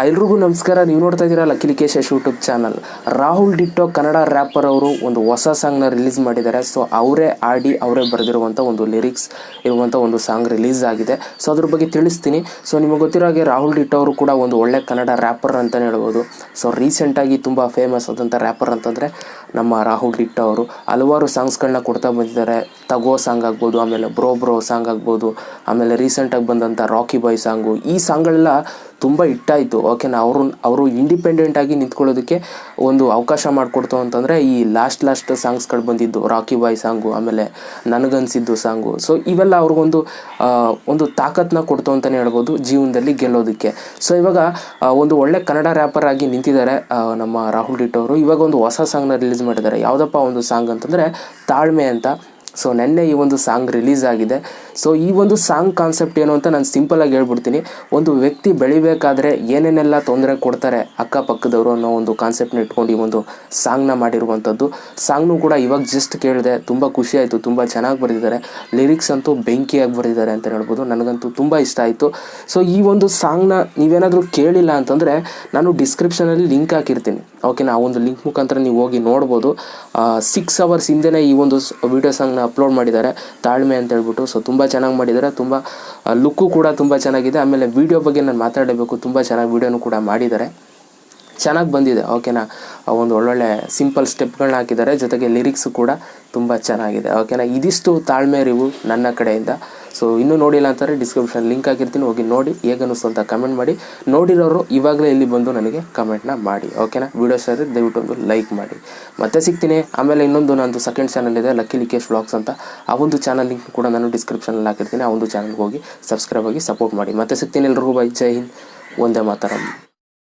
ಎಲ್ರಿಗೂ ನಮಸ್ಕಾರ. ನೀವು ನೋಡ್ತಾ ಇದ್ದೀರಾ Lakkesh YouTube channel. Rahul Dito Kannada rapper ಅವರು ಒಂದು ಹೊಸ ಸಾಂಗ್ನ ರಿಲೀಸ್ ಮಾಡಿದ್ದಾರೆ. ಸೊ ಅವರೇ ಆಡಿ ಅವರೇ ಬರೆದಿರುವಂಥ ಒಂದು ಲಿರಿಕ್ಸ್ ಇರುವಂಥ ಒಂದು ಸಾಂಗ್ ರಿಲೀಸ್ ಆಗಿದೆ. ಸೊ ಅದ್ರ ಬಗ್ಗೆ ತಿಳಿಸ್ತೀನಿ. ಸೊ ನಿಮಗೆ ಗೊತ್ತಿರೋ ಹಾಗೆ ರಾಹುಲ್ ಡಿಟ್ಟೋ ಅವರು ಕೂಡ ಒಂದು ಒಳ್ಳೆ ಕನ್ನಡ ರ್ಯಾಪರ್ ಅಂತಲೇ ಹೇಳ್ಬೋದು. ಸೊ ರೀಸೆಂಟಾಗಿ ತುಂಬ ಫೇಮಸ್ ಆದಂಥ ರ್ಯಾಪರ್ ಅಂತಂದರೆ ನಮ್ಮ ರಾಹುಲ್ ಡಿಟ್ಟೋ ಅವರು ಹಲವಾರು ಸಾಂಗ್ಸ್ಗಳನ್ನ ಕೊಡ್ತಾ ಬಂದಿದ್ದಾರೆ. ತಗೋ ಸಾಂಗ್ ಆಗ್ಬೋದು, ಆಮೇಲೆ ಬ್ರೋ ಸಾಂಗ್ ಆಗ್ಬೋದು, ಆಮೇಲೆ ರೀಸೆಂಟಾಗಿ ಬಂದಂಥ ರಾಕಿ ಬಾಯ್ ಸಾಂಗು. ಈ ಸಾಂಗ್ಗಳೆಲ್ಲ ತುಂಬ ಹಿಟ್ಟಾಯಿತು. ಓಕೆನಾ, ಅವರು ಇಂಡಿಪೆಂಡೆಂಟಾಗಿ ನಿಂತ್ಕೊಳ್ಳೋದಕ್ಕೆ ಒಂದು ಅವಕಾಶ ಮಾಡಿಕೊಡ್ತು ಅಂತಂದರೆ ಈ ಲಾಸ್ಟ್ ಸಾಂಗ್ಸ್ಗಳು ಬಂದಿದ್ದು ರಾಕಿ ಬಾಯ್ ಸಾಂಗು, ಆಮೇಲೆ ನನಗನ್ಸಿದ್ದು ಸಾಂಗು. ಸೊ ಇವೆಲ್ಲ ಅವ್ರಿಗೊಂದು ತಾಕತ್ತನ್ನ ಕೊಡ್ತು ಅಂತಲೇ ಹೇಳ್ಬೋದು ಜೀವನದಲ್ಲಿ ಗೆಲ್ಲೋದಕ್ಕೆ. ಸೊ ಇವಾಗ ಒಂದು ಒಳ್ಳೆ ಕನ್ನಡ ರ್ಯಾಪರ್ ಆಗಿ ನಿಂತಿದ್ದಾರೆ ನಮ್ಮ ರಾಹುಲ್ ಡಿಟ್ಟೋ ಅವರು. ಇವಾಗ ಒಂದು ಹೊಸ ಸಾಂಗ್ನ ರಿಲೀಸ್ ಮಾಡಿದ್ದಾರೆ. ಯಾವುದಪ್ಪ ಒಂದು ಸಾಂಗ್ ಅಂತಂದರೆ ತಾಳ್ಮೆ ಅಂತ. ಸೊ ನೆನ್ನೆ ಈ ಒಂದು ಸಾಂಗ್ ರಿಲೀಸ್ ಆಗಿದೆ. ಸೊ ಈ ಒಂದು ಸಾಂಗ್ ಕಾನ್ಸೆಪ್ಟ್ ಏನು ಅಂತ ನಾನು ಸಿಂಪಲಾಗಿ ಹೇಳ್ಬಿಡ್ತೀನಿ. ಒಂದು ವ್ಯಕ್ತಿ ಬೆಳಿಬೇಕಾದ್ರೆ ಏನೇನೆಲ್ಲ ತೊಂದರೆ ಕೊಡ್ತಾರೆ ಅಕ್ಕಪಕ್ಕದವರು ಅನ್ನೋ ಒಂದು ಕಾನ್ಸೆಪ್ಟ್ನ ಇಟ್ಕೊಂಡು ಈ ಒಂದು ಸಾಂಗ್ನ ಮಾಡಿರುವಂಥದ್ದು. ಸಾಂಗ್ನೂ ಕೂಡ ಇವಾಗ ಜಸ್ಟ್ ಕೇಳಿದೆ, ತುಂಬ ಖುಷಿ ಆಯಿತು. ತುಂಬ ಚೆನ್ನಾಗಿ ಬರೆದಿದ್ದಾರೆ. ಲಿರಿಕ್ಸ್ ಅಂತೂ ಬೆಂಕಿಯಾಗಿ ಬರೆದಿದ್ದಾರೆ ಅಂತ ಹೇಳ್ಬೋದು. ನನಗಂತೂ ತುಂಬ ಇಷ್ಟ ಆಯಿತು. ಸೊ ಈ ಒಂದು ಸಾಂಗ್ನ ನೀವೇನಾದರೂ ಕೇಳಿಲ್ಲ ಅಂತಂದರೆ ನಾನು ಡಿಸ್ಕ್ರಿಪ್ಷನಲ್ಲಿ ಲಿಂಕ್ ಹಾಕಿರ್ತೀನಿ. ಓಕೆನಾ, ಆ ಒಂದು ಲಿಂಕ್ ಮುಖಾಂತರ ನೀವು ಹೋಗಿ ನೋಡ್ಬೋದು. 6 hours ಹಿಂದೆನೇ ಈ ಒಂದು ವಿಡಿಯೋ ಸಾಂಗ್ನ ಅಪ್ಲೋಡ್ ಮಾಡಿದ್ದಾರೆ, ತಾಳ್ಮೆ ಅಂತ ಹೇಳ್ಬಿಟ್ಟು. ಸೊ ತುಂಬ ಚೆನ್ನಾಗಿ ಮಾಡಿದ್ದಾರೆ. ತುಂಬ ಲುಕ್ಕು ಕೂಡ ತುಂಬ ಚೆನ್ನಾಗಿದೆ. ಆಮೇಲೆ ವೀಡಿಯೋ ಬಗ್ಗೆ ನಾನು ಮಾತಾಡಬೇಕು, ತುಂಬ ಚೆನ್ನಾಗಿ ವೀಡಿಯೋನು ಕೂಡ ಮಾಡಿದ್ದಾರೆ, ಚೆನ್ನಾಗಿ ಬಂದಿದೆ. ಓಕೆನಾ, ಒಂದು ಒಳ್ಳೊಳ್ಳೆ ಸಿಂಪಲ್ ಸ್ಟೆಪ್ಗಳನ್ನ ಹಾಕಿದ್ದಾರೆ, ಜೊತೆಗೆ ಲಿರಿಕ್ಸು ಕೂಡ ತುಂಬ ಚೆನ್ನಾಗಿದೆ. ಓಕೆನಾ, ಇದಿಷ್ಟು ತಾಳ್ಮೆ ರಿವ್ಯೂ ನನ್ನ ಕಡೆಯಿಂದ. ಸೊ ಇನ್ನೂ ನೋಡಿಲ್ಲ ಅಂತಾರೆ ಡಿಸ್ಕ್ರಿಪ್ಷನ್ ಲಿಂಕ್ ಹಾಕಿರ್ತೀನಿ, ಹೋಗಿ ನೋಡಿ. ಹೇಗನ್ನಿಸ್ತು ಅಂತ ಕಮೆಂಟ್ ಮಾಡಿ. ನೋಡಿರೋರು ಇವಾಗಲೇ ಇಲ್ಲಿ ಬಂದು ನನಗೆ ಕಮೆಂಟ್ನ ಮಾಡಿ. ಓಕೆನಾ, ವೀಡಿಯೋ ಸರ್ ದಯವಿಟ್ಟು ಒಂದು ಲೈಕ್ ಮಾಡಿ. ಮತ್ತೆ ಸಿಗ್ತೀನಿ. ಆಮೇಲೆ ಇನ್ನೊಂದು ನಂದು ಸೆಕೆಂಡ್ ಚಾನಲ್ ಇದೆ, ಲಕ್ಕೇಶ್ ವ್ಲಾಗ್ಸ್ ಅಂತ. ಆ ಒಂದು ಚಾನಲ್ ಲಿಂಕ್ ಕೂಡ ನಾನು ಡಿಸ್ಕ್ರಿಪ್ಷನಲ್ಲಿ ಹಾಕಿರ್ತೀನಿ. ಆ ಒಂದು ಚಾನಲ್ಗೆ ಹೋಗಿ ಸಬ್ಸ್ಕ್ರೈಬ್ ಆಗಿ ಸಪೋರ್ಟ್ ಮಾಡಿ. ಮತ್ತೆ ಸಿಗ್ತೀನಿ. ಎಲ್ರಿಗೂ ಬೈ, ಜೈ ಹಿಂದ್, ಒಂದೇ ಮಾತರಂ.